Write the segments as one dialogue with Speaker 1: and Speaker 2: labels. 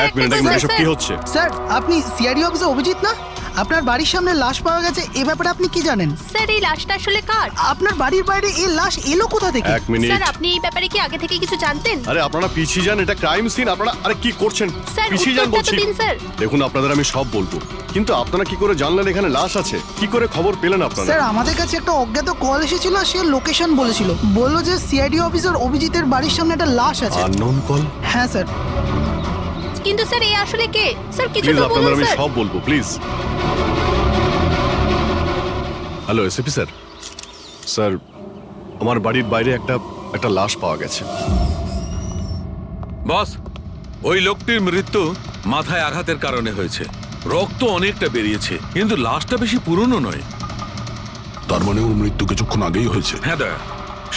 Speaker 1: এক মিনিট এসব কি হচ্ছে?
Speaker 2: স্যার আপনি সিআইডি অফিসার অভিজিৎ না? আপনার বাড়ির সামনে লাশ পাওয়া গেছে, এ ব্যাপারে আপনি কি জানেন?
Speaker 3: স্যার এই লাশটা আসলে কার?
Speaker 2: আপনার বাড়ির বাইরে এই লাশ এলো কোথা থেকে?
Speaker 1: এক মিনিট।
Speaker 3: স্যার আপনি এই ব্যাপারে কি আগে থেকে কিছু জানতেন?
Speaker 1: আরে আপনারা পিছিয়ে যান, এটা ক্রাইম সিন। আপনারা আরে কি করছেন?
Speaker 3: স্যার
Speaker 1: পিছিয়ে যান
Speaker 3: উত্তরটা তো
Speaker 1: বলছি।
Speaker 3: দিন স্যার।
Speaker 1: দেখুন আপনাদের আমি সব বলবো, কিন্তু আপনারা কি করে জানলেন এখানে লাশ আছে? কি করে খবর পেলেন আপনারা?
Speaker 2: স্যার আমাদের কাছে একটা অজ্ঞাত কল এসেছিল, সে লোকেশন বলেছিল, বললো যে সিআইডি অফিসার অভিজিতের বাড়ির সামনে একটা লাশ আছে।
Speaker 1: Unknown call?
Speaker 2: হ্যাঁ স্যার।
Speaker 3: কিন্তু স্যার এই আসলে কে? স্যার কিছু
Speaker 1: প্লিজ
Speaker 3: তো
Speaker 1: আপনাদের
Speaker 3: বলুন
Speaker 1: আমি
Speaker 3: স্যার।
Speaker 1: সব বলবো, please. Hello SP sir. Sir আমার বাড়ির বাইরে একটা লাশ পাওয়া গেছে।
Speaker 4: বস, ওই লোকটির মৃত্যু মাথায় আঘাতের কারণে হয়েছে। রক্ত অনেকটা বেরিয়েছে, কিন্তু লাশটা বেশি পুরনো নয়।
Speaker 5: তার মানে ওর মৃত্যু কিছুক্ষণ আগেই হয়েছে।
Speaker 4: হ্যাঁ দা,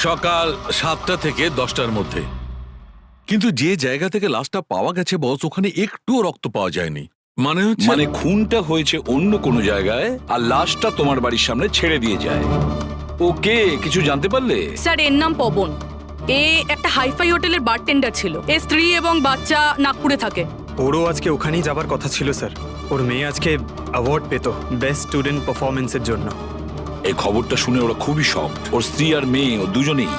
Speaker 4: সকাল 7টা থেকে 10টার মধ্যে। কিন্তু যে জায়গা থেকে লাশটা পাওয়া গেছে বস, ওখানে একটুও রক্ত পাওয়া যায়নি। মানে
Speaker 6: খুনটা হয়েছে অন্য কোনো জায়গায় আর লাশটা তোমার বাড়ির সামনে ছেড়ে দিয়ে যায়। ওকে কিছু জানতে পারলে?
Speaker 7: স্যার এর নাম পবন। এ একটা হাইফাই হোটেলের বারটেন্ডার ছিল। এর স্ত্রী এবং বাচ্চা নাগপুরে থাকে।
Speaker 8: ওরও আজকে ওখানেই যাবার কথা ছিল স্যার। ওর মেয়ে আজকে অ্যাওয়ার্ড পেত বেস্ট স্টুডেন্ট পারফরমেন্সের জন্য।
Speaker 6: এই খবরটা শুনে ওরা খুবই শক। ওর স্ত্রী আর মেয়ে ও দুজনেই।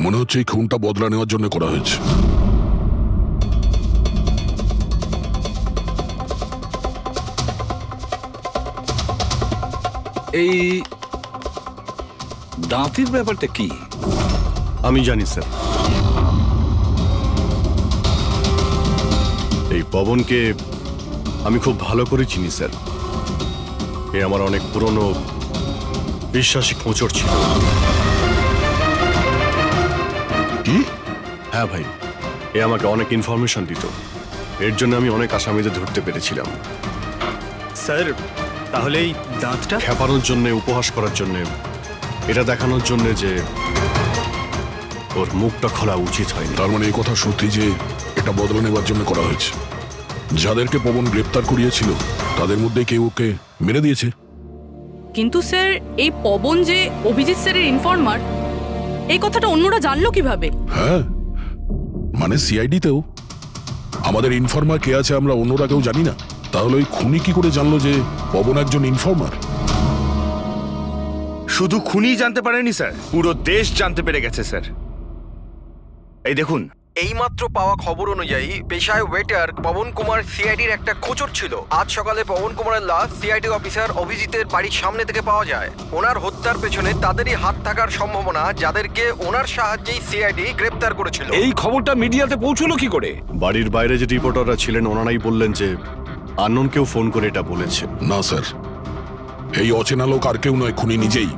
Speaker 5: মনে হচ্ছে এই খুনটা বদলা নেওয়ার জন্য করা হয়েছে।
Speaker 6: এই দাঁতের ব্যাপারটা কি?
Speaker 1: আমি জানি স্যার। এই পবনকে আমি খুব ভালো করে চিনি স্যার। এ আমার অনেক পুরনো বিশ্বাসী খোঁচর ছিল।
Speaker 5: কি?
Speaker 1: হ্যাঁ ভাই, এ আমাকে অনেক ইনফরমেশন দিত। এর জন্য আমি অনেক আসামিদের ধরতে পেরেছিলাম।
Speaker 8: স্যার তাহলে এই দাঁতটা?
Speaker 1: খেপানোর জন্য, উপহাস করার জন্য, এটা দেখানোর জন্য যে ওর মুখটা খোলা উচিত হয়নি।
Speaker 5: তার মানে এই কথা সত্যি যে এটা বদলা নেওয়ার জন্য করা হয়েছে। যাদেরকে পবন গ্রেপ্তার করিয়েছিল তাদের মধ্যে কেউ ওকে মেরে দিয়েছে।
Speaker 7: কিন্তু স্যার এই পবন যে অভিজিৎ স্যারের ইনফর্মার, এই কথাটা অন্যরা জানলো কিভাবে?
Speaker 5: হ্যাঁ, মানে সিআইডিতেও আমাদের ইনফর্মার কে আছে আমরা অন্যরা কেউ জানি না। তাহলে ওই খুনি কি করে জানলো যে পবন একজন ইনফর্মার?
Speaker 9: শুধু খুনি জানতে পারেনি স্যার, পুরো দেশ জানতে পেরে গেছে স্যার। এই দেখুন,
Speaker 10: এইমাত্র পাওয়া খবর অনুযায়ী পেশায় ওয়েটার পবন কুমার সিআইডির একটা খোঁচর ছিল। আজ সকালে পবন কুমারের লাশ সিআইডি অফিসার অভিজিতের বাড়ির সামনে থেকে পাওয়া যায়। ওনার হত্যার পেছনে তাদেরই হাত থাকার সম্ভাবনা, যাদেরকে ওনার সাহায্যেই সিআইডি গ্রেপ্তার করেছিল।
Speaker 6: এই খবরটা মিডিয়াতে পৌঁছলো কি করে?
Speaker 1: বাড়ির বাইরে যে রিপোর্টাররা ছিলেন ওনারাই বললেন যে আননোন কেউ ফোন করে এটা বলেছে।
Speaker 5: না স্যার, এই অচেনা লোক আর কেউ নয়, খুনি নিজেই।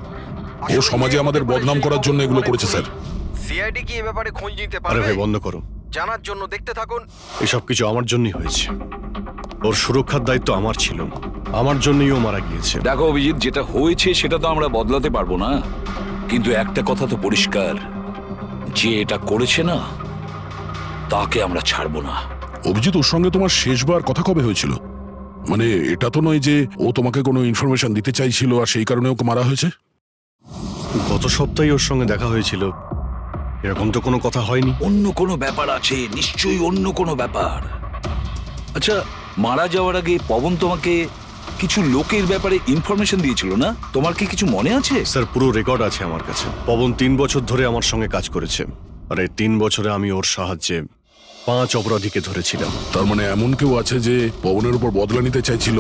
Speaker 5: ও সমাজে আমাদের বদনাম করার জন্য এগুলো করেছে স্যার।
Speaker 10: সিআইডি কি এ ব্যাপারে খোঁজ নিতে
Speaker 1: আরে
Speaker 10: পারবে?
Speaker 1: ভাই বন্ধ করো।
Speaker 10: জানার জন্য দেখতে থাকুন।
Speaker 1: এসব কিছু আমার জন্যই হয়েছে। ওর সুরক্ষার দায়িত্ব আমার ছিল, আমার জন্যই ও মারা গিয়েছে।
Speaker 6: দেখো অভিজিৎ, যেটা হয়েছে সেটা তো আমরা বদলাতে পারবো না, কিন্তু একটা কথা তো পরিষ্কার, যে এটা করেছে না তাকে আমরা ছাড়বো না।
Speaker 5: অভিজিৎ, ওর সঙ্গে তোমার শেষবার কথা কবে হয়েছিল? মানে এটা তো নয় যে ও তোমাকে কোনো ইনফরমেশন দিতে চাইছিল আর সেই কারণে ওকে মারা হয়েছে?
Speaker 1: গত সপ্তাহে ওর সঙ্গে দেখা হয়েছিল, এরকম তো কোনো কথা হয়নি।
Speaker 6: অন্য কোনো ব্যাপার আছে, নিশ্চয়ই অন্য কোনো ব্যাপার। আচ্ছা, মারা যাওয়ার আগে পবন তোমাকে কিছু লোকের ব্যাপারে ইনফরমেশন দিয়েছিল না? তোমার কি কিছু মনে আছে?
Speaker 1: স্যার পুরো রেকর্ড আছে আমার কাছে। পবন 3 বছর ধরে আমার সঙ্গে কাজ করেছে, আর এই 3 বছরে আমি ওর সাহায্যে 5 অপরাধীকে ধরেছিলাম।
Speaker 5: তার মানে এমন কেউ আছে যে পবনের উপর বদলা নিতে চাইছিল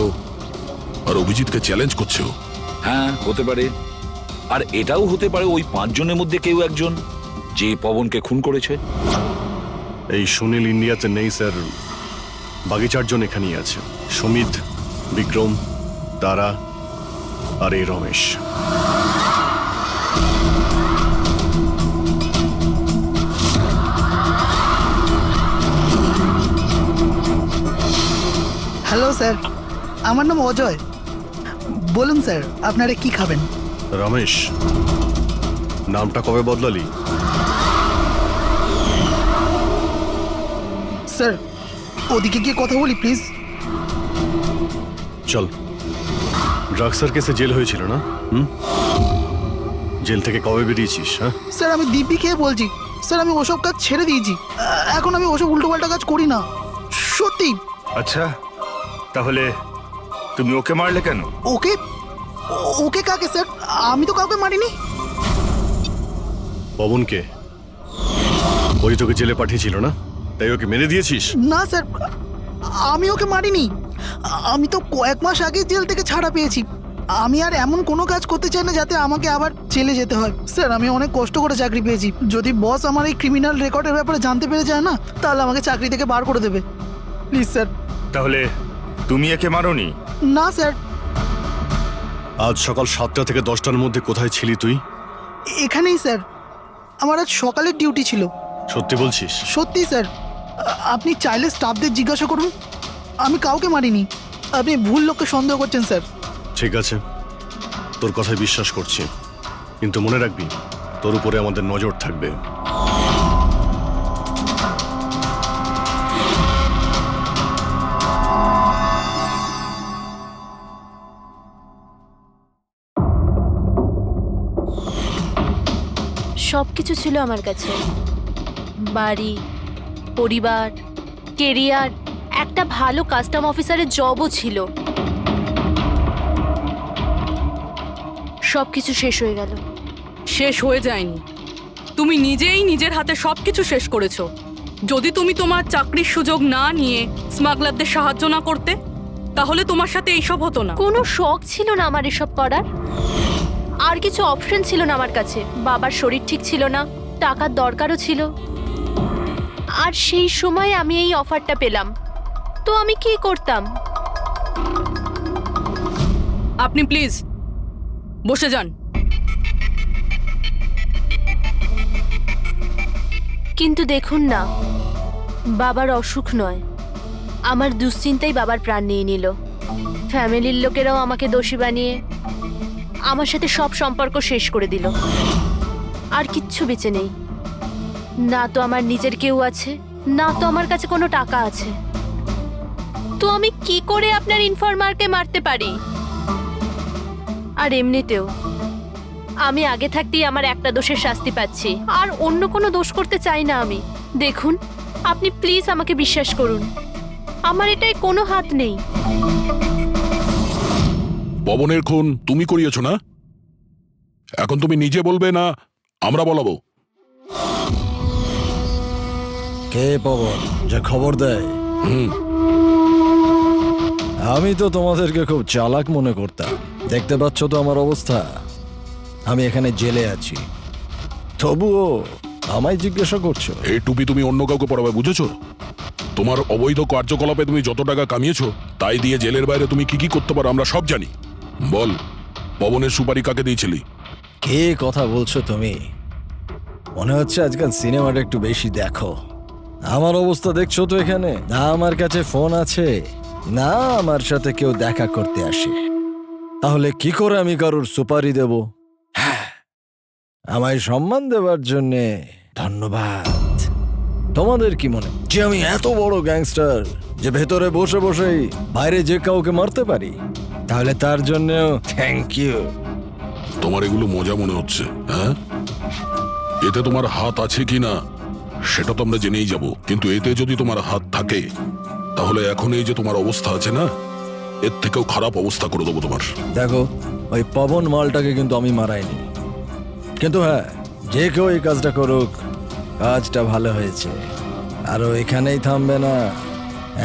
Speaker 5: আর অভিজিৎকে চ্যালেঞ্জ করছে ও?
Speaker 6: হ্যাঁ, হতে পারে। আর এটাও হতে পারে ওই 5 জনের মধ্যে কেউ একজন যে পবনকে খুন করেছে।
Speaker 1: এই সুনীল ইন্ডিয়াতে নেই স্যার, বাকি 4 জন এখানেই আছে। সুমিত, বিক্রম, তারা আর এই রমেশ।
Speaker 2: হ্যালো স্যার, আমার নাম অজয়। বলুন স্যার, আপনারা কি খাবেন?
Speaker 1: রমেশ, নামটা কবে বদলালি?
Speaker 2: স্যার ওদিকে গিয়ে কথা বলি প্লিজ।
Speaker 1: চল। ড্রাগসের কেসে জেল হয়েছিল না? জেল থেকে কবে বেরিয়েছিস? হ্যাঁ
Speaker 2: স্যার আমি দিব্যি খেয়ে বলছি, স্যার আমি ওসব কাজ ছেড়ে দিয়েছি। এখন আমি ওসব উল্টোপাল্টা কাজ করি না। সত্যি।
Speaker 9: আচ্ছা তাহলে তুমি ওকে মারলে কেন?
Speaker 2: ওকে? ওকে কাকে স্যার? আমি তো কাউকে মারিনি।
Speaker 1: পবনকে ওই তোকে জেলে পাঠিয়েছিল না, তাই ওকে মেরে দিয়েছিস?
Speaker 2: না স্যার, আমি ওকে মারিনি। আমি তো কয়েক মাস আগে জেল থেকে ছাড়া পেয়েছি। আমি আর এমন কোনো কাজ করতে চাই না যাতে আমাকে আবার জেলে যেতে হয়। স্যার আমি অনেক কষ্ট করে চাকরি পেয়েছি। যদি বস আমার এই ক্রিমিনাল রেকর্ডের ব্যাপারে জানতে পেরে যায় না, তাহলে আমাকে চাকরি থেকে বার করে দেবে। Please sir.
Speaker 9: তাহলে তুমি একে মারোনি?
Speaker 2: না স্যার।
Speaker 1: আজ সকাল 7টা থেকে 10টার মধ্যে কোথায় ছিলি তুই?
Speaker 2: এখানেই স্যার, আমার আজ সকালের ডিউটি ছিল।
Speaker 1: সত্যি বলছিস?
Speaker 2: সত্যি স্যার, আপনি চাইলে স্টাফদের জিজ্ঞাসা করুন, আমি কাউকে মারিনি। আপনি ভুল লোককে সন্দেহ করছেন স্যার।
Speaker 1: ঠিক আছে, তোর কথায় বিশ্বাস করছি, কিন্তু মনে রাখবি তোর উপরে আমাদের নজর থাকবে।
Speaker 3: সব কিছু ছিল আমার কাছে, বাড়ি, পরিবার, কেরিয়ার, একটা ভালো কাস্টম অফিসারের জবও ছিল। সব কিছু শেষ হয়ে গেল।
Speaker 7: শেষ হয়ে যায়নি, তুমি নিজেই নিজের হাতে সবকিছু শেষ করেছো। যদি তুমি তোমার চাকরির সুযোগ না নিয়ে স্মাগলারদের সাহায্য না করতে, তাহলে তোমার সাথে এইসব হতো না।
Speaker 3: কোনো শখ ছিল না আমার এসব করার, আর কিছু অপশন ছিল না আমার কাছে। বাবার শরীর ঠিক ছিল না, টাকার দরকারও ছিল, আর সেই সময় আমি এই অফারটা পেলাম, তো আমি কি করতাম?
Speaker 7: আপনি প্লিজ বসে যান।
Speaker 3: কিন্তু দেখুন না, বাবার অসুখ নয়, আমার দুশ্চিন্তাই বাবার প্রাণ নিয়ে নিল। ফ্যামিলির লোকেরাও আমাকে দোষী বানিয়ে আমার সাথে সব সম্পর্ক শেষ করে দিল। আর কিচ্ছু বেঁচে নেই, না তো আমার নিজের কেউ আছে, না তো আমার কাছে কোনো টাকা আছে। তো আমি কি করে আপনার ইনফরমারকে মারতে পারি? আর এমনিতেও আমি আগে থাকতেই আমার একটা দোষের শাস্তি পাচ্ছি, আর অন্য কোনো দোষ করতে চাই না আমি। দেখুন, আপনি প্লিজ আমাকে বিশ্বাস করুন, আমার এটায় কোনো হাত নেই।
Speaker 5: পবনের খুন তুমি করিয়েছো না? এখন তুমি নিজে বলবে না আমরা বলাবো?
Speaker 11: কে পবন যে খবর দেয়? আমি তো তোমাদেরকে খুব চালাক মনে করতাম। দেখতে পাচ্ছ তো আমার অবস্থা, আমি এখানে জেলে আছি, তবুও আমায় জিজ্ঞাসা করছো?
Speaker 5: এই টুপি তুমি অন্য কাউকে পরাবে, বুঝেছো? তোমার অবৈধ কার্যকলাপে তুমি যত টাকা কামিয়েছো, তাই দিয়ে জেলের বাইরে তুমি কি কি করতে পারো আমরা সব জানি। বল, পবনের সুপারি কাকে দিয়েছিলি?
Speaker 11: কে কথা বলছো তুমি? মনে হচ্ছে আজকাল সিনেমাটা একটু বেশি দেখো। আমার অবস্থা দেখছো তো এখানে, না আমার কাছে ফোন আছে, না আমার সাথে কেউ দেখা করতে আসে। তাহলে কি করে আমি কারোর সুপারি দেব? আমায় সম্মান দেওয়ার জন্যে ধন্যবাদ। তোমাদের কি মনে যে আমি এত বড় গ্যাংস্টার যে ভেতরে বসে বসেই বাইরে যে কাউকে মারতে পারি? তাহলে তার জন্যও থ্যাংক ইউ।
Speaker 5: তোমার এগুলো মজা মনে হচ্ছে, হ্যাঁ? এতে তোমার হাত আছে কি না সেটা তো আমরা জেনেই যাব, কিন্তু এতে যদি তোমার হাত থাকে তাহলে এখন এই যে তোমার অবস্থা আছে না, এর থেকেও খারাপ অবস্থা করে দেবো তোমার।
Speaker 11: দেখো, ওই পবন মালটাকে কিন্তু আমি মারাইনি, কিন্তু হ্যাঁ, যে কেউ এই কাজটা করুক, কাজটা ভালো হয়েছে। আরো এখানেই থামবে না,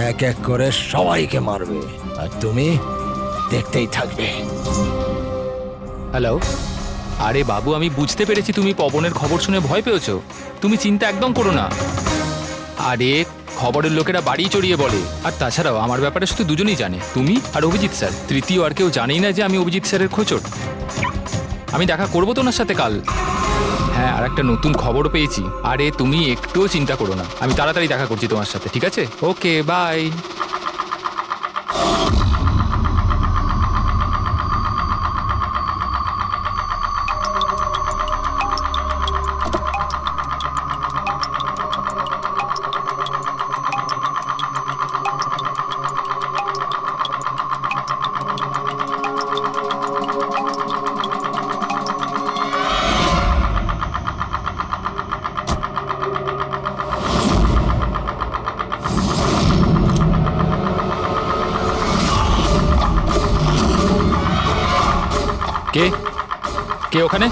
Speaker 11: এক এক করে সবাইকে মারবে, আর তুমি দেখতেই থাকবে।
Speaker 12: হ্যালো, আরে বাবু, আমি বুঝতে পেরেছি তুমি পবনের খবর শুনে ভয় পেয়েছো। তুমি চিন্তা একদম করো না। আরে খবরের লোকেরা বাড়ি চড়িয়ে বলে, আর তাছাড়াও আমার ব্যাপারে শুধু দুজনেই জানে, তুমি আর অভিজিৎ স্যার। তৃতীয় আর কেউ জানেই না যে আমি অভিজিৎ স্যারের খোঁচর। আমি দেখা করবো তো ওনার সাথে কাল। হ্যাঁ, আর একটা নতুন খবরও পেয়েছি। আরে তুমি একটুও চিন্তা করো না, আমি তাড়াতাড়ি দেখা করছি তোমার সাথে, ঠিক আছে? ওকে, বাই। কে কে ওখানে?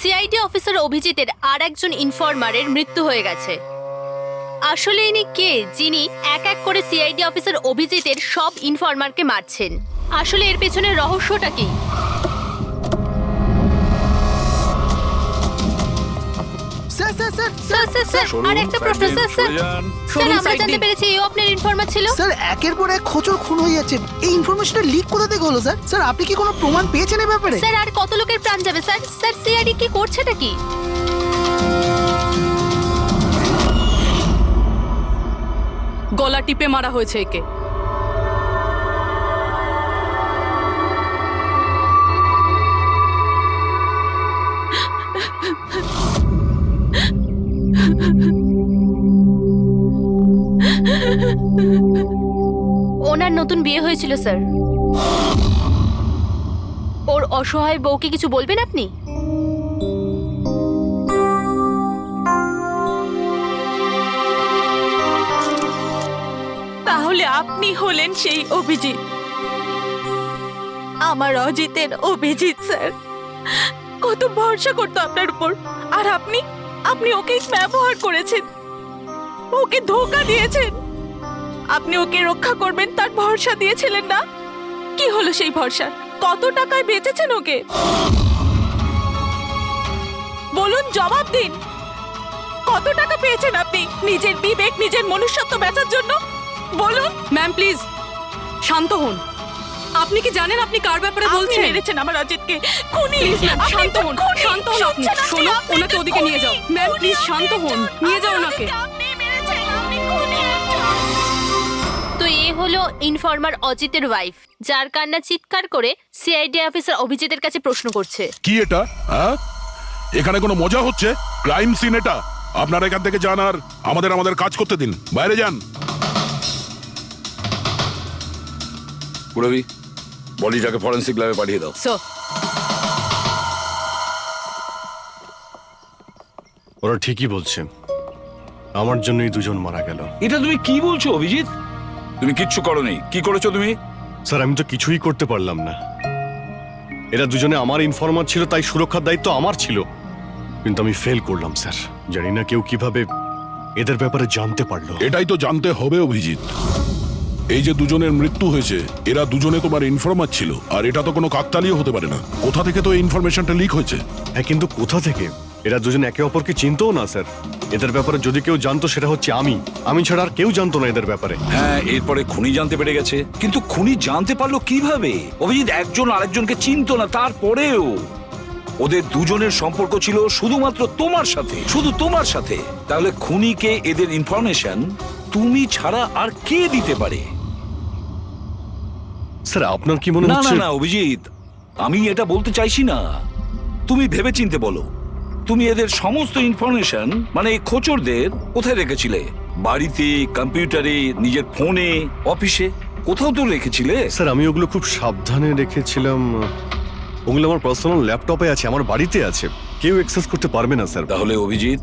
Speaker 3: সিআইডি অফিসার অভিজিতের আর একজন ইনফরমারের মৃত্যু হয়ে গেছে। আসলে ইনি কে যিনি এক এক করে সিআইডি অফিসার অভিজিতের সব ইনফরমারকে মারছেন? আসলে এর পেছনের রহস্যটা কি?
Speaker 2: Sir sir sir
Speaker 3: sir sir sir আর একটা প্রশ্ন স্যার স্যার স্যার আমরা জানতে পেরেছি এই আপনার ইনফরমার ছিল।
Speaker 2: স্যার একের পর এক খোঁচর খুন হয়ে যাচ্ছে, এই ইনফরমেশনটা লিক কোথা থেকে হলো স্যার? স্যার আপনি কি কোনো প্রমাণ পেয়েছেন এই ব্যাপারে?
Speaker 3: স্যার আর কত লোকের প্রাণ যাবে স্যার? স্যার সিআইডি কি করছেটা কি?
Speaker 7: গলা টিপে মারা হয়েছে একে।
Speaker 3: ওনার নতুন বিয়ে হয়েছিল স্যার। ওর অসহায় বউকে কিছু বলবেন আপনি?
Speaker 13: তাহলে আপনি হলেন সেই অভিজিৎ, আমার অজিতের অভিজিৎ স্যার। কত ভরসা করতো আপনার উপর, আর আপনি ওকে ব্যবহার করেছেন, ওকে ধোঁকা দিয়েছেন। আপনি ওকে রক্ষা করবেন তার ভরসা দিয়েছিলেন না? কি হলো সেই ভরসা? কত টাকায় বেচেছেন ওকে? বলুন, জবাব দিন। কত টাকা পেয়েছেন আপনি নিজের বিবেক, নিজের মনুষ্যত্ব বেচার জন্য? বলুন।
Speaker 7: ম্যাম প্লিজ শান্ত হন। আপনি কি জানেন আপনি কার ব্যাপারে
Speaker 13: আপনি
Speaker 7: বলছেন?
Speaker 13: মেরেছেন আমার অজিতকে, খুনি।
Speaker 7: প্লিজ ম্যাম
Speaker 13: আপনি
Speaker 7: শান্ত
Speaker 13: তো
Speaker 7: হন,
Speaker 13: খুনি।
Speaker 7: শান্ত হন আপনি।
Speaker 13: শুনছেন আপনি?
Speaker 7: শোনো,
Speaker 13: আপনি
Speaker 7: ওনাকে
Speaker 13: তো
Speaker 7: ওদিকে নিয়ে
Speaker 13: খুনি।
Speaker 7: যাও। ম্যাম
Speaker 13: খুনি
Speaker 7: প্লিজ শান্ত হন, নিয়ে যাও
Speaker 13: আমার
Speaker 7: ওনাকে।
Speaker 13: অজিতকে আপনি মেরেছেন, আপনি খুনি একজন।
Speaker 3: তো এ হলো ইনফরমার অজিতের ওয়াইফ, যার কান্না চিৎকার করে সিআইডি অফিসার অভিজিতের কাছে প্রশ্ন করছে।
Speaker 5: কি এটা? হ্যাঁ, এখানে কোনো মজা হচ্ছে? ক্রাইম সিন এটা। আপনারা এখান থেকে যান আর আমাদের কাজ করতে দিন। বাইরে যান।
Speaker 6: পুরবি, বডিটাকে ফরেন্সিক ল্যাবে পাঠিয়ে দাও।
Speaker 7: স্যার
Speaker 1: ওরা ঠিকই বলছে, আমার জন্যই দুজন মারা গেল।
Speaker 6: এটা তুমি কি বলছো অভিজিৎ? তুমি কিচ্ছু করোনি। কি করেছো তুমি?
Speaker 1: স্যার আমি তো কিছুই করতে পারলাম না। এরা দুজনে আমার ইনফরমার ছিল, তাই সুরক্ষার দায়িত্ব আমার ছিল। কিন্তু আমি ফেল করলাম স্যার। জানি না কেউ কিভাবে এদের ব্যাপারে জানতে পারলো।
Speaker 5: এটাই তো জানতে হবে অভিজিৎ। এই যে দুজনের মৃত্যু হয়েছে, এরা দুজনে তোমার ইনফরমার ছিল, আর এটা তো কোনো কাকতালীয় হতে পারে না। কোথা থেকে তো এই ইনফরমেশনটা লিক হয়েছে?
Speaker 1: হ্যাঁ, কিন্তু কোথা থেকে? এরা দুজন একে অপরকে চিনতও না স্যার। এদের ব্যাপারে যদি কেউ জানতো সেটা হচ্ছে আমি ছাড়া আর কেউ জানতো না এদের ব্যাপারে।
Speaker 6: হ্যাঁ, এরপরে খুনি জানতে পেরে গেছে। কিন্তু খুনি জানতে পারলো কিভাবে? অভিজিৎ একজন আরেকজনকে চিনতো না, তারপরেও ওদের দুজনের সম্পর্ক ছিল শুধুমাত্র তোমার সাথে, শুধু তোমার সাথে। তাহলে খুনিকে এদের ইনফরমেশন তুমি ছাড়া আর কে দিতে পারে?
Speaker 1: স্যার আপনার কি মনে
Speaker 6: না না
Speaker 1: হচ্ছে?
Speaker 6: না অভিজিৎ, আমি এটা বলতে চাইছি না। তুমি ভেবেচিন্তে বলো, তুমি এদের সমস্ত ইনফরমেশন মানে খোঁচরদের কোথায় রেখেছিলে? বাড়িতে, কম্পিউটারে, নিজের ফোনে, অফিসে, কোথাও তো রেখেছিলে।
Speaker 1: স্যার আমি ওগুলো খুব সাবধানে রেখেছিলাম। ওগুলো আমার পার্সোনাল ল্যাপটপে আছে, আমার বাড়িতে আছে, কেউ অ্যাক্সেস করতে পারবে না স্যার।
Speaker 6: তাহলে অভিজিৎ,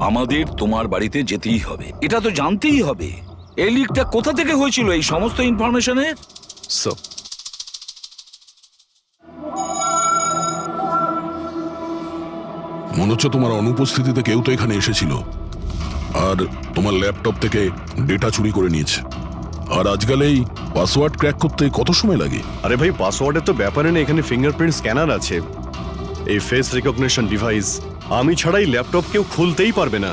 Speaker 6: আমাদের তোমার বাড়িতে যেতেই হবে, এটা তো জানতেই হবে এই লিকটা কোথা থেকে হয়েছিল এই সমস্ত ইনফরমেশনের।
Speaker 1: স্যার
Speaker 5: মনে হচ্ছে তোমার অনুপস্থিতিতে কেউ তো এখানে এসেছিল আর তোমার ল্যাপটপ থেকে ডেটা চুরি করে নিয়েছে। আর আজকাল এই পাসওয়ার্ড ক্র্যাক করতে কত সময় লাগে?
Speaker 1: আরে ভাই, পাসওয়ার্ডের তো ব্যাপারে না, এখানে ফিঙ্গারপ্রিন্ট স্ক্যানার আছে, এই ফেস রিকগনিশন ডিভাইস। আমি ছাড়াই ল্যাপটপ কেউ খুলতেই পারবে না।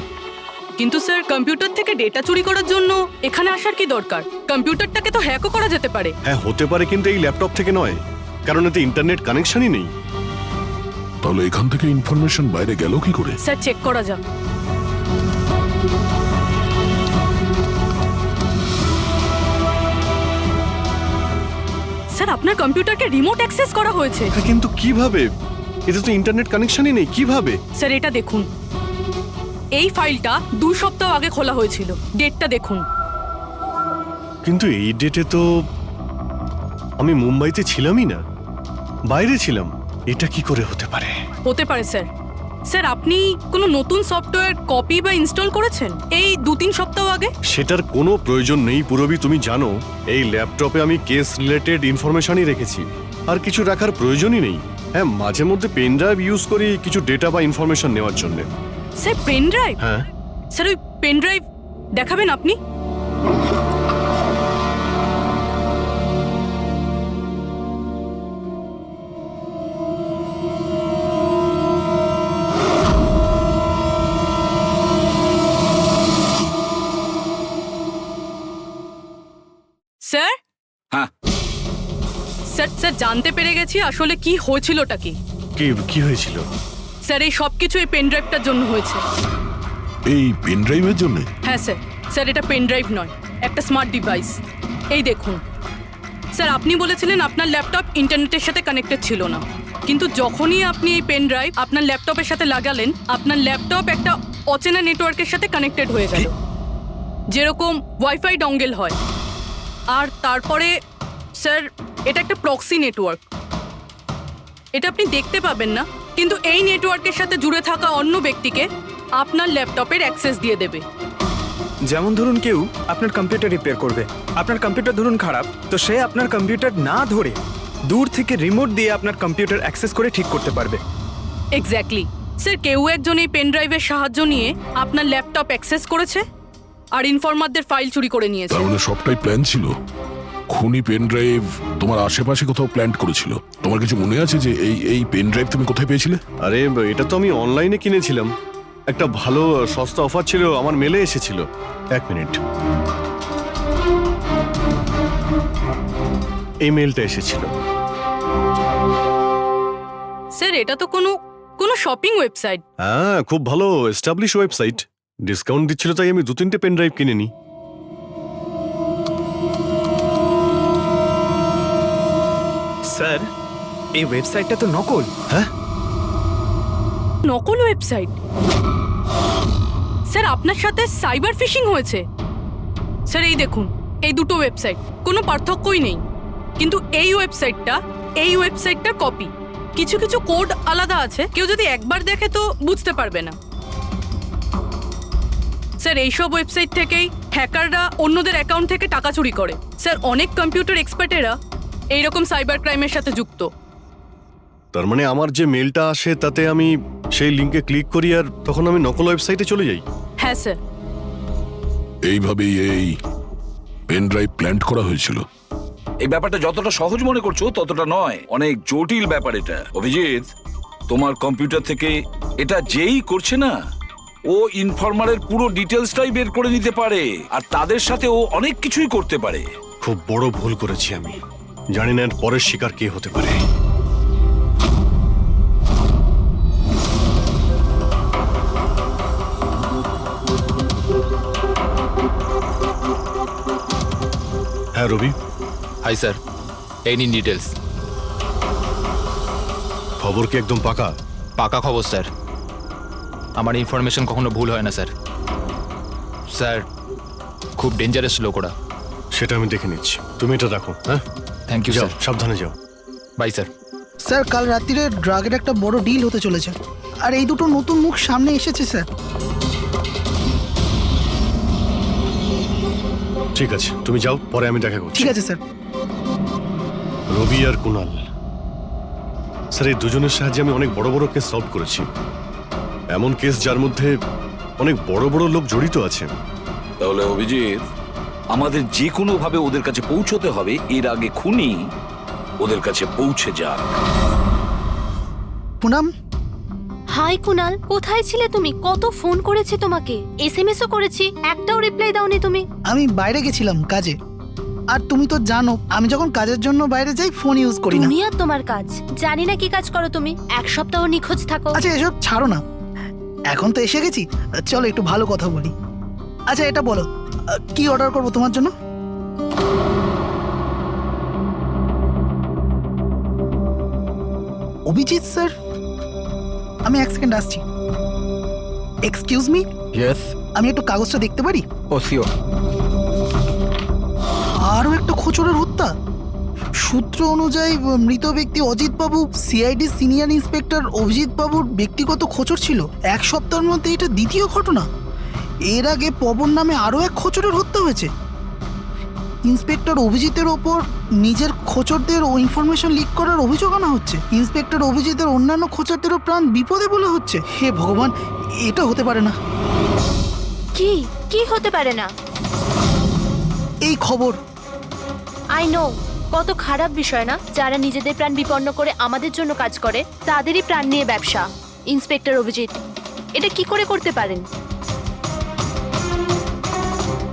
Speaker 7: কিন্তু স্যার কম্পিউটার থেকে ডেটা চুরি করার জন্য এখানে আসার কি দরকার? কম্পিউটারটাকে তো হ্যাকও করা যেতে পারে।
Speaker 1: হ্যাঁ হতে পারে, কিন্তু এই ল্যাপটপ থেকে নয়, কারণ এতে ইন্টারনেট কানেকশনই নেই।
Speaker 5: তাহলে এখান থেকে ইনফরমেশন বাইরে গেল কি করে?
Speaker 7: স্যার চেক করা যাক। স্যার আপনার কম্পিউটারকে রিমোট অ্যাক্সেস করা হয়েছে।
Speaker 1: হ্যাঁ, কিন্তু কিভাবে? এতে তো ইন্টারনেট কানেকশনই নেই, কিভাবে?
Speaker 7: স্যার এটা দেখুন, এই ফাইলটা 2 সপ্তাহ আগে খোলা হয়েছিল। ডেটটা দেখুন।
Speaker 1: কিন্তু এই ডেটে তো আমি মুম্বাইতে ছিলামই না, বাইরে ছিলাম। এটা কি করে হতে পারে?
Speaker 7: হতে পারে স্যার। স্যার আপনি কোনো নতুন সফটওয়্যার কপি বা ইনস্টল করেছেন এই 2-3 সপ্তাহ আগে?
Speaker 1: সেটার কোনো প্রয়োজন নেই পুরবি, তুমি জানো এই ল্যাপটপে আমি কেস রিলেটেড ইনফরমেশনই রেখেছি, আর কিছু রাখার প্রয়োজনই নেই। হ্যাঁ, মাঝে মধ্যে পেন ড্রাইভ ইউজ করি কিছু ডেটা বা ইনফরমেশন নেওয়ার জন্য।
Speaker 7: Sir pen drive?
Speaker 1: হ্যাঁ
Speaker 7: স্যার ওই পেন ড্রাইভ দেখাবেন আপনি? স্যার?
Speaker 6: হ্যাঁ
Speaker 7: স্যার স্যার জানতে পেরে গেছি আসলে কি হয়েছিলটা কি।
Speaker 1: কি হয়েছিল?
Speaker 7: স্যার এই সবকিছু এই পেন ড্রাইভটার জন্য হয়েছে।
Speaker 5: এই পেন ড্রাইভের জন্য?
Speaker 7: হ্যাঁ স্যার। স্যার এটা পেন ড্রাইভ নয়, একটা স্মার্ট ডিভাইস। এই দেখুন স্যার, আপনি বলেছিলেন আপনার ল্যাপটপ ইন্টারনেটের সাথে কানেক্টেড ছিল না, কিন্তু যখনই আপনি এই পেন ড্রাইভ আপনার ল্যাপটপের সাথে লাগালেন, আপনার ল্যাপটপ একটা অচেনা নেটওয়ার্কের সাথে কানেক্টেড হয়ে গেল, যেরকম ওয়াইফাই ডঙ্গেল হয়। আর তারপরে স্যার এটা একটা প্রক্সি নেটওয়ার্ক। এটা আপনি দেখতে পাবেন না, কিন্তু এই নেটওয়ার্কের সাথে জুড়ে থাকা অন্য ব্যক্তিকে আপনার ল্যাপটপের অ্যাক্সেস দিয়ে দেবে।
Speaker 8: যেমন ধরুন কেউ আপনার কম্পিউটার রিপেয়ার করবে, আপনার কম্পিউটার ধরুন খারাপ, তো সে আপনার কম্পিউটার না ধরে দূর থেকে রিমোট দিয়ে আপনার কম্পিউটার অ্যাক্সেস করে ঠিক করতে পারবে।
Speaker 7: এক্স্যাক্টলি স্যার, কেউ একজন এই পেন ড্রাইভের সাহায্য নিয়ে আপনার ল্যাপটপ অ্যাক্সেস করেছে আর ইনফরমারদের ফাইল চুরি করে নিয়েছে।
Speaker 5: তার মানে সবটাই প্ল্যান ছিল। খুনি পেন ড্রাইভ তোমার আশেপাশে কোথাও প্ল্যান করেছিল। তোমার কিছু মনে আছে যে এই পেন ড্রাইভ তুমি কোথায় পেয়েছিলে?
Speaker 1: আরে এটা তো আমি অনলাইনে কিনেছিলাম, একটা ভালো সস্তা অফার ছিল, আমার মেলে এসেছিল। 1 মিনিট, এই মেলটা এসেছিল।
Speaker 7: স্যার এটা তো কোনো শপিং ওয়েবসাইট।
Speaker 1: হ্যাঁ, খুব ভালো এস্টাবলিশ ওয়েবসাইট, ডিসকাউন্ট দিচ্ছিল তাই আমি 2-3টে পেন ড্রাইভ কিনে নিই।
Speaker 8: স্যার এই ওয়েবসাইটটা তো নকল।
Speaker 1: হ্যাঁ,
Speaker 7: নকল ওয়েবসাইট? স্যার আপনার সাথে সাইবার ফিশিং হয়েছে। স্যার এই দেখুন, এই দুটো ওয়েবসাইট কোনো পার্থক্যই নেই, কিন্তু এই ওয়েবসাইটটার কপি। কিছু কিছু কোড আলাদা আছে, কেউ যদি একবার দেখে তো বুঝতে পারবে না। স্যার এইসব ওয়েবসাইট থেকেই হ্যাকাররা অন্যদের অ্যাকাউন্ট থেকে টাকা চুরি করে। স্যার অনেক কম্পিউটার এক্সপার্টেরা এইরকম সাইবার ক্রাইমের সাথে যুক্ত।
Speaker 1: তার মানে আমার যে মেলটা আসে তাতে আমি সেই লিঙ্কে ক্লিক করি আর তখন আমি নকল ওয়েবসাইটে চলে যাই।
Speaker 7: হ্যাঁ স্যার।
Speaker 5: এইভাবেই এই পেন ড্রাইভ প্ল্যান করা হয়েছিল।
Speaker 6: এই ব্যাপারটা যতটা সহজ মনে করছো ততটা নয়, অনেক জটিল ব্যাপার এটা। অভিজিৎ, তোমার কম্পিউটার থেকে এটা যেই করছে না, ও ইনফরমারের পুরো ডিটেলসটাই বের করে নিতে পারে, আর তাদের সাথে ও অনেক কিছুই করতে পারে।
Speaker 1: খুব বড় ভুল করেছি আমি, জানি না এর পরের শিকার কে হতে পারে। হ্যাঁ রবি।
Speaker 12: হাই স্যার, এই নিন ডিটেলস।
Speaker 1: খবর কি একদম পাকা?
Speaker 12: পাকা খবর স্যার, আমার ইনফরমেশন কখনো ভুল হয় না স্যার। স্যার খুব ডেঞ্জারাস লোক ওরা।
Speaker 1: সেটা আমি দেখে নিচ্ছি, তুমি এটা রাখো। হ্যাঁ,
Speaker 12: থ্যাংক ইউ
Speaker 1: যাও,
Speaker 12: স্যার।
Speaker 1: সাবধানে যাও।
Speaker 12: By sir.
Speaker 2: স্যার কাল রাত্রিরে ড্রাগের একটা বড় ডিল হতে চলেছে, আর এই দুটো নতুন মুখ সামনে এসেছে স্যার।
Speaker 1: ঠিক আছে, তুমি যাও, পরে আমি দেখা করছি।
Speaker 2: ঠিক আছে স্যার।
Speaker 1: রবি আর কুনাল, স্যার এই দুজনের সাহায্যে আমি অনেক বড় বড় কেস সলভ করেছি। এমন কেস যার মধ্যে অনেক বড় বড় লোক জড়িত আছে।
Speaker 6: তাহলে অভিজিৎ, আমাদের যে কোনো ভাবে ওদের কাছে পৌঁছতে হবে, এর আগে খুনি ওদের কাছে পৌঁছে যাক।
Speaker 2: পুনাম।
Speaker 3: হাই কুনাল, কোথায় ছিলে তুমি? কত ফোন করেছি তোমাকে, এসএমএসও করেছি, একটাও রিপ্লাই দাওনি তুমি।
Speaker 2: আমি বাইরে গেছিলাম কাজে। আর তুমি তো জানো আমি যখন কাজের জন্য বাইরে যাই ফোন ইউজ করি না।
Speaker 3: তুমি আর তোমার কাজ, জানি না কি কাজ করো তুমি, এক সপ্তাহ নিখোঁজ থাকো।
Speaker 2: আচ্ছা এসব ছাড়ো না, এখন তো এসে গেছি, চলো একটু ভালো কথা বলি। আচ্ছা এটা বলো, কি অর্ডার করবো তোমার জন্য? অভিজিৎ স্যার, আমি এক সেকেন্ড আসছি। Excuse me,
Speaker 10: yes.
Speaker 2: আমি একটু কাগজটা দেখতে পারি?
Speaker 10: ও শিওর।
Speaker 2: আরও একটা খোঁচরের হত্যা। সূত্র অনুযায়ী মৃত ব্যক্তি অজিত বাবু সিআইডি সিনিয়র ইন্সপেক্টর অভিজিৎ বাবুর ব্যক্তিগত খোঁচর ছিল। এক সপ্তাহের মধ্যে এটা দ্বিতীয় ঘটনা। এর আগে পবন নামে আরও এক খোঁচরের হত্যা হয়েছে। ইন্সপেক্টর অভিজিতের ওপর নিজের খোঁচরদের ও ইনফরমেশন লিক করার অভিযোগ আনা হচ্ছে। ইন্সপেক্টর অভিজিতের অন্যান্য খোঁচরদেরও প্রাণ বিপদে বলে হচ্ছে। হে ভগবান, এটা হতে পারে না।
Speaker 3: কি কি হতে পারে না?
Speaker 2: এই খবর।
Speaker 3: আই নো, কত খারাপ বিষয় না? যারা নিজেদের প্রাণ বিপন্ন করে আমাদের জন্য কাজ করে তাদেরই প্রাণ নিয়ে ব্যবসা। ইন্সপেক্টর অভিজিৎ এটা কি করে করতে পারেন?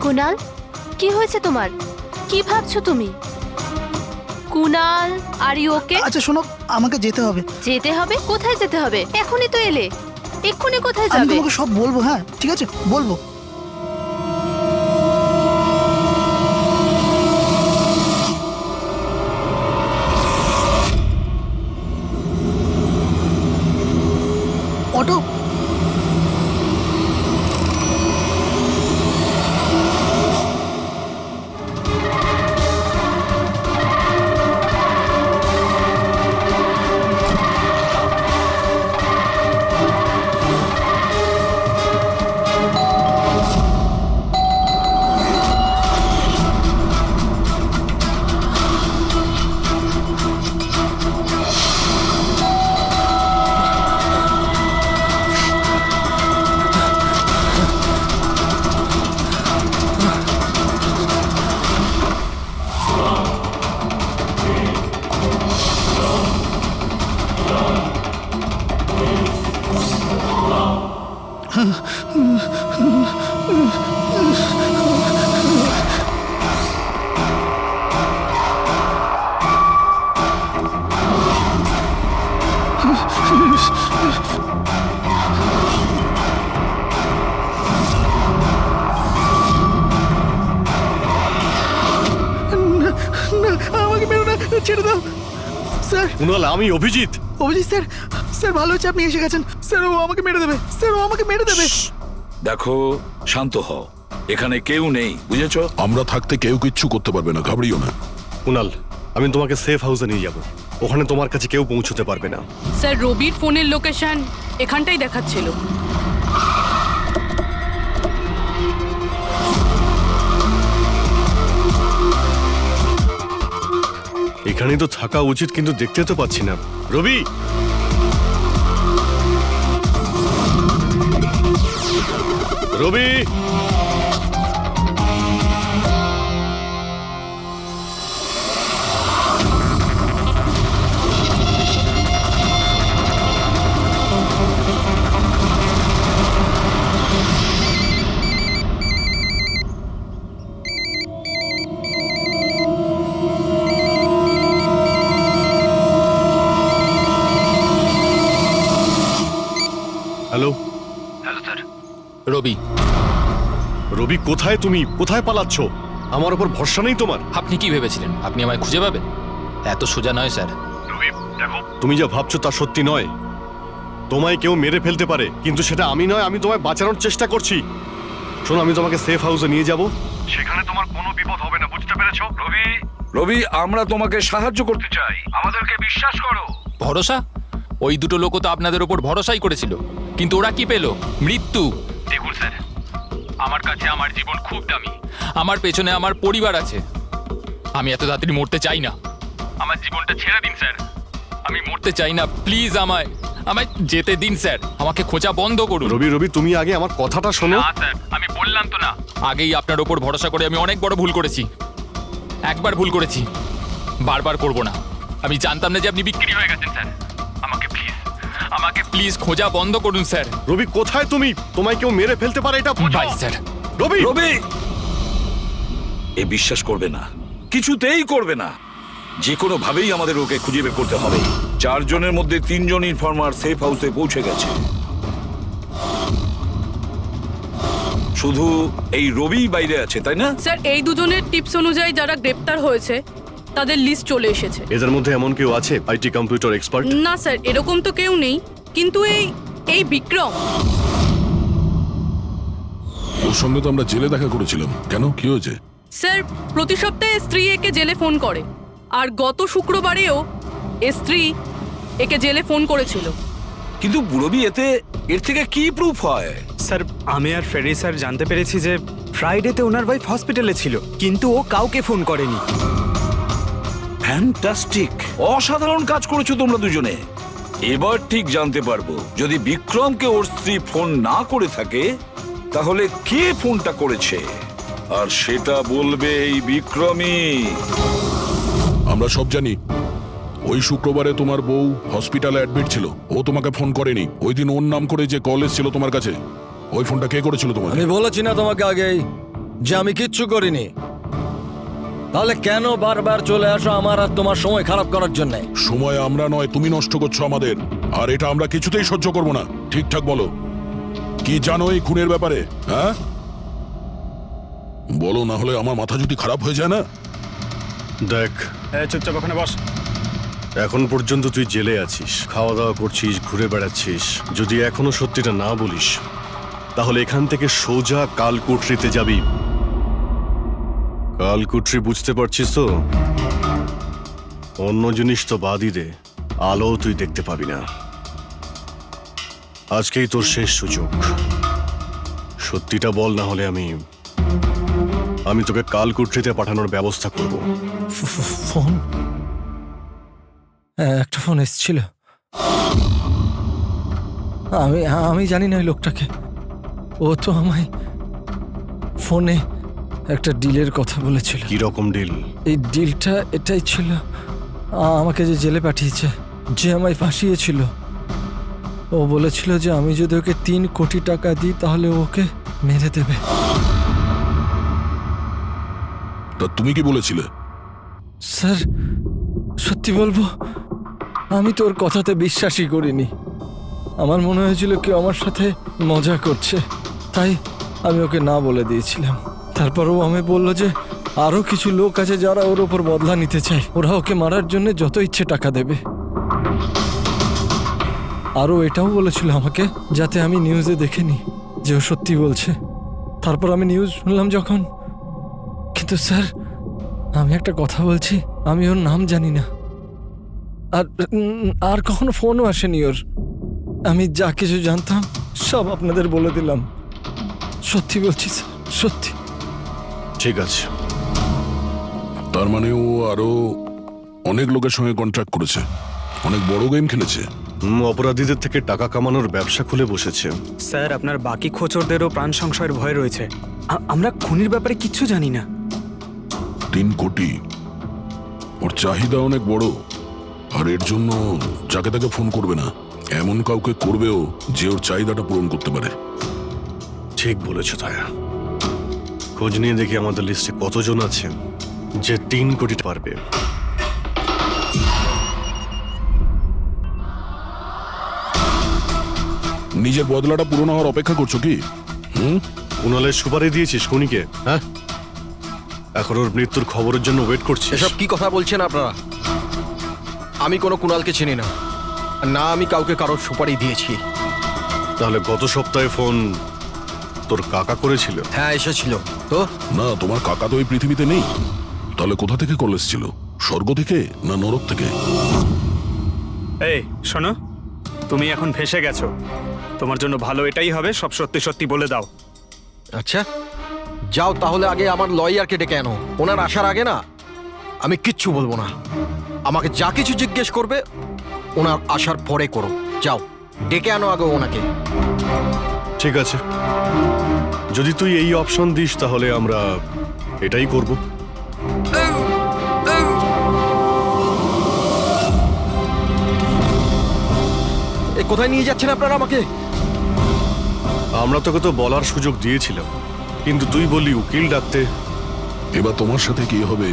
Speaker 3: কুনাল, কি হয়েছে তোমার? কি ভাবছো তুমি? Kunal, are you okay?
Speaker 2: আচ্ছা শোনো, আমাকে যেতে হবে।
Speaker 3: যেতে হবে? কোথায় যেতে হবে? এখনই তো এলে, এক্ষুনি কোথায়
Speaker 2: আমি
Speaker 3: যাবে?
Speaker 2: তোমাকে সব বলবো। হ্যাঁ ঠিক আছে, বলবো। অটো, আমাকে মেরো না, ছেড়ে দাও স্যার।
Speaker 1: কুনাল, আমি অভিজিৎ।
Speaker 2: অভিজিৎ স্যার, স্যার ভালো হচ্ছে আপনি এসে গেছেন। স্যার ও আমাকে মেরে দেবে, স্যার ও আমাকে মেরে দেবে।
Speaker 6: দেখো, শান্ত হও, এখানে কেউ নেই, বুঝেছো?
Speaker 5: আমরা থাকতে কেউ কিচ্ছু করতে পারবে না, ঘাবড়িও না।
Speaker 1: কুনাল, আমি তোমাকে সেফ হাউসে নিয়ে যাব। ওখানে তোমার কাছে কেউ পৌঁছতে পারবে না।
Speaker 7: স্যার, রবির ফোনের লোকেশন এখানটাই দেখাচ্ছিল।
Speaker 1: এখানেই তো থাকা উচিত, কিন্তু দেখতে তো পাচ্ছি না। রবি, রবি, হ্যালো।
Speaker 12: রবি,
Speaker 1: রবি কোথায়? তুমি কোথায় পালাচ্ছ? আমার উপর ভরসা নেই তোমার?
Speaker 12: আপনি কি ভেবেছিলেন আপনি আমায় খুঁজে পাবেন? এত সোজা নয় স্যার।
Speaker 1: তুমি যা ভাবছো তা সত্যি নয়। তোমায় কেউ মেরে ফেলতে পারে, কিন্তু সেটা আমি নয়। আমি তোমায় বাঁচানোর চেষ্টা করছি। শোনো, আমি তোমাকে সেফ হাউসে নিয়ে যাব। সেখানে তোমার কোনো বিপদ হবে না, বুঝতে পেরেছো? রবি,
Speaker 6: রবি, আমরা তোমাকে সাহায্য করতে চাই, আমাদেরকে বিশ্বাস করো।
Speaker 12: ভরসা? ওই দুটো লোকও তো আপনাদের ওপর ভরসাই করেছিল, কিন্তু ওরা কি পেল? মৃত্যু। দেখুন স্যার, আমার কাছে আমার জীবন খুব দামি। আমার পেছনে আমার পরিবার আছে। আমি এত তাড়াতাড়ি মরতে চাই না। আমার জীবনটা ছেড়ে দিন স্যার, আমি মরতে চাই না। প্লিজ আমায় যেতে দিন স্যার। আমাকে খোঁজা বন্ধ করুন।
Speaker 1: রবি, রবি, তুমি আগে আমার কথাটা শোনো।
Speaker 12: না স্যার, আমি বললাম তো না, আগেই আপনার ওপর ভরসা করে আমি অনেক বড় ভুল করেছি। একবার ভুল করেছি, বারবার করব না। আমি জানতাম না যে আপনি বিক্রি হয়ে গেছেন স্যার। আমাকে প্লিজ খোঁজা বন্ধ করুন স্যার।
Speaker 1: রবি, কোথায় তুমি? তোমায় কেউ মেরে ফেলতে পারে, এটা বুঝো।
Speaker 12: By sir.
Speaker 1: রবি,
Speaker 6: রবি, এ বিশ্বাস করবে না, কিছুতেই করবে না। যে কোনো ভাবেই আমাদের ওকে খুঁজে বের করতে হবে। 4 জনের মধ্যে 3 জন ইনফর্মার সেফ হাউসে পৌঁছে গেছে। শুধু এই রবি বাইরে আছে, তাই না?
Speaker 7: স্যার, এই দুজনের টিপস অনুযায়ী যারা গ্রেপ্তার হয়েছে তাদের লিস্ট চলে এসেছে।
Speaker 1: এদের মধ্যে এমন কেউ আছে আইটি কম্পিউটার এক্সপার্ট?
Speaker 7: না স্যার, এরকম তো কেউ নেই, কিন্তু এই বিক্রম।
Speaker 5: ওর সঙ্গে তো আমরা জেলে দেখা করেছিলাম, কেন কি হয়েছে?
Speaker 7: স্যার, প্রতি সপ্তাহে স্ত্রী একে জেলে ফোন করে, আর গত শুক্রবারেও স্ত্রী একে জেলে ফোন করেছিল।
Speaker 6: কিন্তু রবি এর থেকে কি প্রুফ হয়?
Speaker 8: স্যার, আমি আর ফেরি স্যার জানতে পেরেছি যে ফ্রাইডেতে ওনার ওয়াইফ হসপিটালে ছিল, কিন্তু ও কাউকে ফোন করেনি।
Speaker 6: ফ্যান্টাস্টিক, অসাধারণ কাজ করেছো তোমরা দুজনে। এবার ঠিক জানতে পারবো যদি বিক্রমকে ওর স্ত্রী ফোন না করে থাকে তাহলে কে ফোনটা করেছে, আর সেটা বলবে এই বিক্রমই।
Speaker 5: আমরা সব জানি ওই শুক্রবারে তোমার বউ হসপিটালে অ্যাডমিট ছিল, ও তোমাকে ফোন করেনি। ওই দিন ওর নাম করে যে কল এসেছিল তোমার কাছে, ওই ফোনটা কে করেছিল তোমাকে?
Speaker 11: আমি বলেছি না তোমাকে আগেই যে আমি কিচ্ছু করিনি? তাহলে কেন বারবার চলে আসো আমার আর তোমার সময় খারাপ করার জন্য?
Speaker 5: সময় আমরা নয়, তুমি নষ্ট করছো আমাদের, আর এটা আমরা কিছুতেই সহ্য করবো না। ঠিকঠাক বলো, কি জানো এই খুনের ব্যাপারে? হ্যাঁ বলো, না হলে আমার মাথা যদি খারাপ হয়ে যায় না।
Speaker 1: দেখ,
Speaker 8: চুপচাপ ওখানে বস।
Speaker 1: এখন পর্যন্ত তুই জেলে আছিস, খাওয়া দাওয়া করছিস, ঘুরে বেড়াচ্ছিস। যদি এখনো সত্যিটা না বলিস তাহলে এখান থেকে সোজা কালকুটরিতে যাবি। কালকুটরি বুঝতে পারছিস তো? অন্য জিনিস তো বাদই দে, আলো তুই দেখতে পাবি না। আজকেই তোর শেষ সুযোগ। সত্যিটা বল, না হলে আমি তোকে কালকুটরিতে পাঠানোর ব্যবস্থা করব।
Speaker 11: ফোন, একটা ফোন এসেছিল। আমি জানি না ওই লোকটাকে। ও তো আমায় ফোনে একটা ডিলের কথা বলেছিল।
Speaker 1: কি রকম ডিল?
Speaker 11: এই ডিলটা এটাই ছিল, আমাকে যে জেলে পাঠিয়েছে, যে আমায় ফাঁসিয়েছিল, ও বলেছিল যে আমি যদি ওকে 3 কোটি টাকা দিই তাহলে ওকে মেরে দেবে।
Speaker 5: তা তুমি কি বলেছিলে?
Speaker 11: স্যার, সত্যি বলবো, আমি তোর কথাতে বিশ্বাসই করিনি। আমার মনে হয়েছিল কেউ আমার সাথে মজা করছে, তাই আমি ওকে না বলে দিয়েছিলাম। তারপর ও আমি বললো যে আরো কিছু লোক আছে যারা ওর ওপর বদলা নিতে চায়, ওরা ওকে মারার জন্য যত ইচ্ছে টাকা দেবে। আরও এটাও বলেছিল আমাকে যাতে আমি নিউজে দেখেনি যে ও সত্যি বলছে। তারপর আমি নিউজ শুনলাম যখন। কিন্তু স্যার, আমি একটা কথা বলছি, আমি ওর নাম জানি না, আর কখনো ফোনও আসেনি ওর। আমি যা কিছু জানতাম সব আপনাদের বলে দিলাম। সত্যি বলছি স্যার, সত্যি।
Speaker 1: ঠিক আছে।
Speaker 5: তার মানে ও আরো অনেক লোকের সঙ্গে কন্ট্রাক্ট করেছে, অনেক বড় গেম খেলেছে।
Speaker 1: অপরাধীদের থেকে টাকা কামানোর ব্যবসা খুলে বসেছে।
Speaker 8: স্যার, আপনার বাকি খোঁচরদেরও প্রাণ সংশয়ের ভয় রয়েছে। আমরা খুনির ব্যাপারে কিচ্ছু জানি না।
Speaker 5: 3 কোটি, ওর চাহিদা অনেক বড়, আর এর জন্য যাকে তাকে ফোন করবে না, এমন কাউকে করবেও যে ওর চাহিদাটা পূরণ করতে পারে।
Speaker 1: ঠিক বলেছ তায়া। খোঁজ নিয়ে দেখি আমাদের লিস্টে কতজন আছে যে 3 কোটি পারবে।
Speaker 5: নিজের বদলাটা পূরণ হওয়ার অপেক্ষা করছো কি?
Speaker 1: কুণালের সুপারি দিয়েছিস খুনিকে? হ্যাঁ, এখন ওর মৃত্যুর খবরের জন্য ওয়েট করছিস?
Speaker 10: এসব কি কথা বলছেন আপনারা? আমি কোনো কুণালকে চিনি না, না আমি কাউকে কারোর সুপারি দিয়েছি।
Speaker 1: তাহলে গত সপ্তাহে ফোন তোর কাকা করেছিল?
Speaker 10: হ্যাঁ, এসেছিল তো।
Speaker 5: না, তোমার কাকা তো এই পৃথিবীতে নেই। তাহলে কোথা থেকে কল এসেছিল? স্বর্গ থেকে না নরক থেকে?
Speaker 8: এই শোনো, তুমি এখন ফেঁসে গেছো। তোমার জন্য ভালো এটাই হবে সব সত্যি সত্যি বলে দাও।
Speaker 10: আচ্ছা যাও, তাহলে আগে আমার লয়ারকে ডেকে আনো। ওনার আসার আগে না আমি কিচ্ছু বলবো না। আমাকে যা কিছু জিজ্ঞেস করবে ওনার আসার পরে করো। যাও, ডেকে আনো আগে ওনাকে।
Speaker 1: ঠিক আছে, যদি তুই এই অপশন দিস তাহলে আমরা এটাই করব।
Speaker 10: কোথায় নিয়ে যাচ্ছেন আপনারা আমাকে?
Speaker 1: আমরা তোকে তো বলার সুযোগ দিয়েছিলাম, কিন্তু তুই বললি উকিল ডাকতে।
Speaker 5: এবার তোমার সাথে কি হবে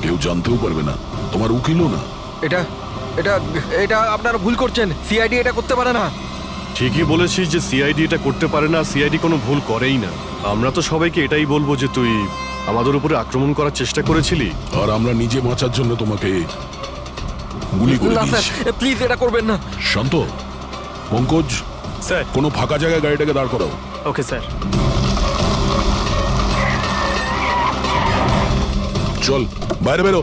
Speaker 5: কেউ জানতেও পারবে না, তোমার উকিলও না।
Speaker 10: এটা এটা এটা আপনারা ভুল করছেন, সিআইডি এটা করতে পারে না।
Speaker 1: ঠিকই বলেছিস যে সিআইডি এটা করতে পারে না, সিআইডি কোনো ভুল করেই না। আমরা তো সবাইকে এটাই বলবো যে তুই আমাদের উপরে আক্রমণ করার চেষ্টা করেছিলি।
Speaker 5: আর আমরা নিজে বাঁচার জন্য তোমাকে গুলি করে
Speaker 10: না স্যার,
Speaker 5: দিয়েছি।
Speaker 10: প্লিজ এটা করবেন না।
Speaker 5: শান্ত, পঙ্কজ,
Speaker 8: স্যার।
Speaker 5: কোনো ফাঁকা জায়গায় গাড়িটাকে দাঁড় করাও।
Speaker 8: Okay sir.
Speaker 5: চল বাইরে বেরো।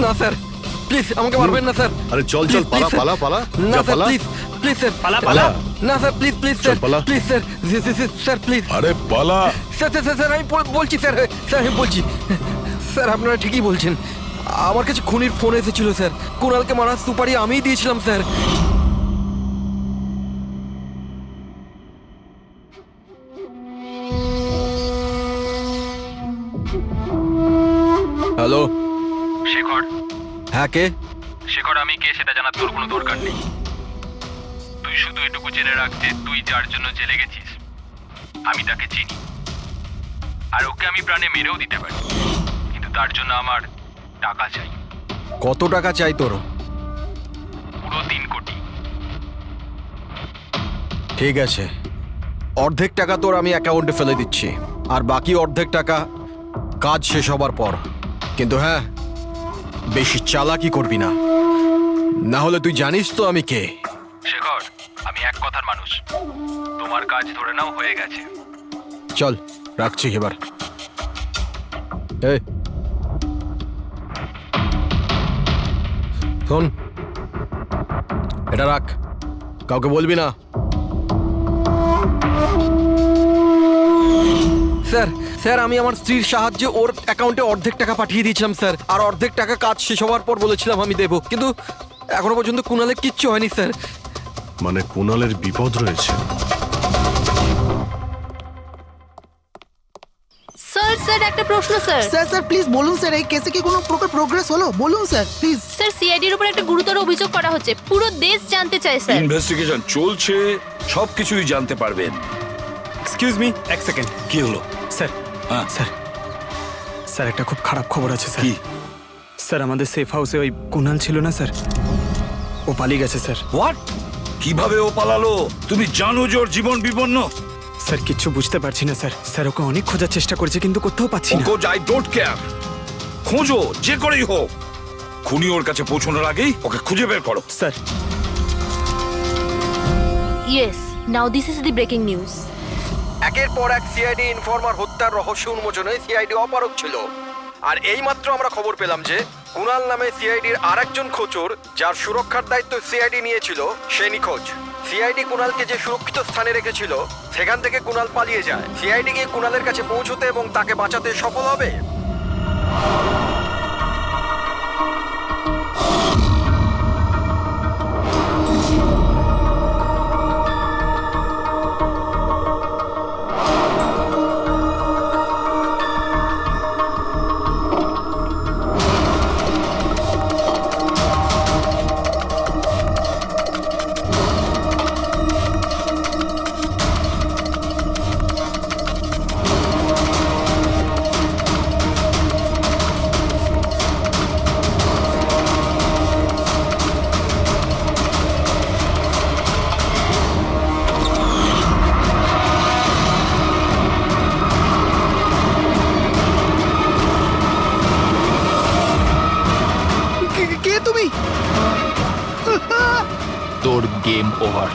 Speaker 10: না স্যার, প্লিজ আমাকে মারবেন না স্যার।
Speaker 1: আরে চল চল,
Speaker 10: Please,
Speaker 1: পালা
Speaker 10: please,
Speaker 1: পালা পালা,
Speaker 10: না
Speaker 1: যা
Speaker 10: স্যার,
Speaker 1: পালা।
Speaker 10: প্লিজ প্লিজ স্যার,
Speaker 8: পালা,
Speaker 1: পালা।
Speaker 10: না স্যার, প্লিজ প্লিজ
Speaker 1: চল,
Speaker 10: স্যার,
Speaker 1: পালা।
Speaker 10: Please sir, sir please.
Speaker 5: আরে পালা।
Speaker 10: স্যার স্যার স্যার, স্যার আমি বলছি স্যার, স্যার আমি বলছি স্যার, আপনারা ঠিকই বলছেন। আমার কাছে খুনির ফোন এসেছিল স্যার, কুণালকে মারার সুপারি আমিই দিয়েছিলাম স্যার। হ্যালো
Speaker 12: শেখর,
Speaker 10: হ্যাঁ কে?
Speaker 12: শেখর আমি কে সেটা জানার তোর কোনো দরকার নেই। তুই শুধু এটুকু জেনে রাখ যে তুই যার জন্য জেলে গেছিস আমি তাকে চিনি, আর ওকে আমি প্রাণে মেরেও দিতে পারি, কিন্তু তার জন্য আমার টাকা চাই।
Speaker 10: কত টাকা চাই তোর?
Speaker 12: পুরো 3 কোটি।
Speaker 10: ঠিক আছে, অর্ধেক টাকা তোর আমি অ্যাকাউন্টে ফেলে দিচ্ছি, আর বাকি অর্ধেক টাকা কাজ শেষ হবার পর। কিন্তু হ্যাঁ, বেশি চালাকি করবি না, না হলে তুই জানিস তো আমি কে।
Speaker 12: শেখর, আমি এক কথার মানুষ, তোমার কাজ ধরে নাও হয়ে গেছে।
Speaker 10: চল রাখছি এবার। এই শোন, এটা রাখ, কাউকে বলবি না। স্যার স্যার, আমি আমার স্ত্রীর সাহায্যে ওর অ্যাকাউন্টে অর্ধেক টাকা পাঠিয়ে দিয়েছিলাম স্যার, আর অর্ধেক টাকা কাজ শেষ হওয়ার পর বলেছিলাম আমি দেবো, কিন্তু এখনো পর্যন্ত কুণালের কিচ্ছু হয়নি স্যার।
Speaker 1: মানে কুণালের বিপদ রয়েছে।
Speaker 3: স্যার স্যার একটা প্রশ্ন স্যার।
Speaker 2: স্যার স্যার প্লিজ বলুন স্যার, এই কেসে কি কোনো প্রকার প্রোগ্রেস হলো? বলুন স্যার প্লিজ।
Speaker 3: স্যার সিআইডির উপর একটা গুরুতর অভিযোগ করা হচ্ছে, পুরো দেশ জানতে চায় স্যার।
Speaker 6: ইনভেস্টিগেশন চলছে, সবকিছুই জানতে পারবেন।
Speaker 8: এক্সকিউজ মি, এক সেকেন্ড।
Speaker 6: কি হলো?
Speaker 8: স্যার,
Speaker 6: হ্যাঁ
Speaker 8: স্যার, স্যার একটা খুব খারাপ খবর আছে স্যার।
Speaker 6: কি?
Speaker 8: স্যার আমাদের সেফ হাউসে ওই কুণাল ছিল না স্যার, ও পালিয়ে গেছে স্যার।
Speaker 6: হোয়াট? কিভাবে ও পালালো? তুমি জানো যে ওর জীবন বিপন্ন।
Speaker 8: স্যার কিচ্ছু বুঝতে পারছি না স্যার। স্যার ওকে অনেক খোঁজার চেষ্টা করেছে কিন্তু কোথাও পাচ্ছি না।
Speaker 6: আই ডোন্ট কেয়ার, খোঁজো যে করেই হোক, খুনি ওর কাছে পৌঁছানোর আগেই ওকে খুঁজে বের করো।
Speaker 8: Sir
Speaker 3: yes, now this is the breaking news.
Speaker 10: একের পর এক সিআইডি ইনফরমার হত্যার রহস্য উন্মোচনে সিআইডি অপারগ ছিল, আর এইমাত্র আমরা খবর পেলাম যে কুণাল নামে সিআইডির আরেকজন খোঁচর, যার সুরক্ষার দায়িত্ব সিআইডি নিয়েছিল, সে নিখোঁজ। সিআইডি কুণালকে যে সুরক্ষিত স্থানে রেখেছিল সেখান থেকে কুণাল পালিয়ে যায়। সিআইডি গিয়ে কুণালের কাছে পৌঁছতে এবং তাকে বাঁচাতে সফল হবে।
Speaker 2: কে তুমি?
Speaker 12: তোর গেম ওভার।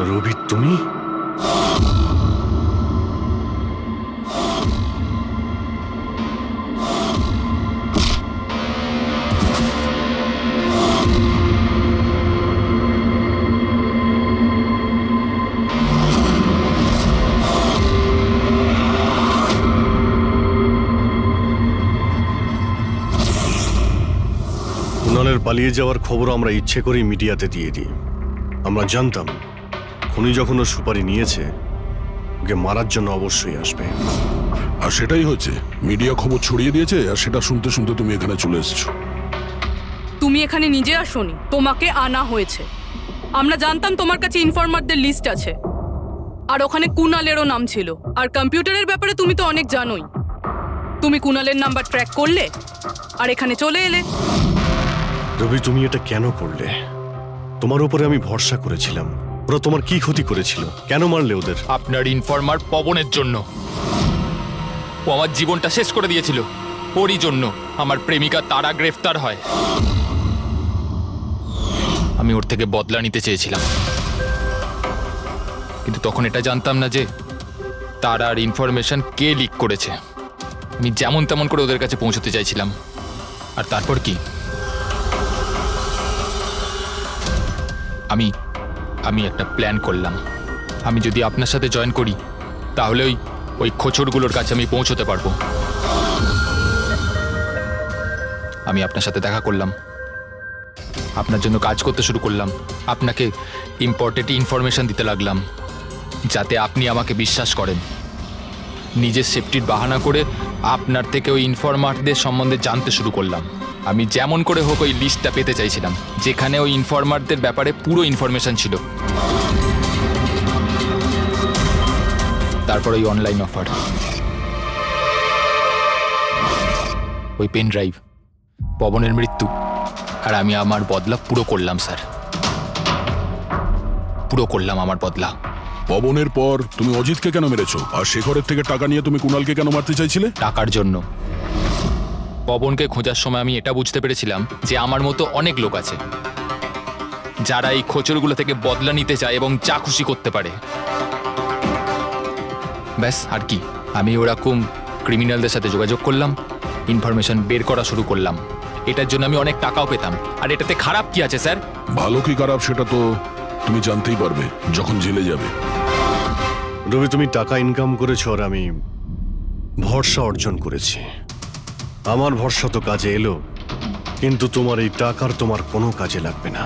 Speaker 1: রবি তুমি? কুণালের পালিয়ে যাওয়ার খবর আমরা ইচ্ছে করেই মিডিয়াতে দিয়ে দিই। আমরা জানতাম খুনি যখন ওর সুপারি নিয়েছে ওকে মারার জন্য অবশ্যই আসবে।
Speaker 5: আর সেটাই হয়েছে, মিডিয়া খবর ছড়িয়ে দিয়েছে আর সেটা শুনতে শুনতে তুমি এখানে চলে এসেছো।
Speaker 7: তুমি এখানে নিজে আসোনি, তোমাকে আনা হয়েছে। আমরা জানতাম তোমার কাছে ইনফরমারদের লিস্ট আছে, আর ওখানে কুনালেরও নাম ছিল। আর কম্পিউটারের ব্যাপারে তুমি তো অনেক জানোই। তুমি কুনালের নাম্বার ট্র্যাক করলে আর এখানে চলে এলে।
Speaker 1: রবি, তুমি এটা কেন করলে? তোমার উপরে আমি ভরসা করেছিলাম। ওরা তোমার কি ক্ষতি করেছিল? কেন মারলে ওদের?
Speaker 12: আপনার ইনফরমার পবনের জন্য। ও আমার জীবনটা শেষ করে দিয়েছিল। ওরই জন্য আমার প্রেমিকা তারা গ্রেফতার হয়। আমি ওর থেকে বদলা নিতে চেয়েছিলাম, কিন্তু তখন এটা জানতাম না যে তারার ইনফরমেশন কে লিক করেছে। আমি যেমন তেমন করে ওদের কাছে পৌঁছতে চাইছিলাম। আর তারপর কি, আমি একটা প্ল্যান করলাম। আমি যদি আপনার সাথে জয়েন করি তাহলে ওই খোঁচরগুলোর কাছে আমি পৌঁছতে পারবো। আমি আপনার সাথে দেখা করলাম, আপনার জন্য কাজ করতে শুরু করলাম, আপনাকে ইম্পর্টেন্ট ইনফরমেশন দিতে লাগলাম যাতে আপনি আমাকে বিশ্বাস করেন। নিজের সেফটির বাহানা করে আপনার থেকে ওই ইনফরমারদের সম্বন্ধে জানতে শুরু করলাম। আমি যেমন করে হোক ওই লিস্টটা পেতে চাইছিলাম যেখানে ওই ইনফরমারদের ব্যাপারে পুরো ইনফরমেশন ছিল। তারপর ওই অনলাইন অফার, ওই পেন ড্রাইভ, পবনের মৃত্যু, আর আমি আমার বদলা পুরো করলাম স্যার। পুরো করলাম আমার বদলা।
Speaker 5: পবনের পর তুমি অজিতকে কেন মেরেছো? আর শেখরের থেকে টাকা নিয়ে তুমি কুণালকে কেন মারতে চাইছিলে?
Speaker 12: টাকার জন্য। পবনকে খোঁজার সময় আমি এটা বুঝতে পেরেছিলাম যে আমার মতো অনেক লোক আছে যারা এই খোঁচরগুলো থেকে বদলা নিতে চায় এবং যা খুশি করতে পারে। ব্যাস, আর কি। আমি ওরকম ক্রিমিনালদের সাথে যোগাযোগ করলাম, ইনফরমেশন বের করা শুরু করলাম। এটার জন্য আমি অনেক টাকাও পেতাম। আর এটাতে খারাপ কি আছে স্যার?
Speaker 5: ভালো কি খারাপ সেটা তো তুমি জানতেই পারবে যখন জেলে যাবে।
Speaker 1: রবি, তুমি টাকা ইনকাম করেছো আর আমি ভরসা অর্জন করেছি। আমার ভরসা তো কাজে এলো, কিন্তু তোমার এই টাকার তোমার কোনো কাজে লাগবে না।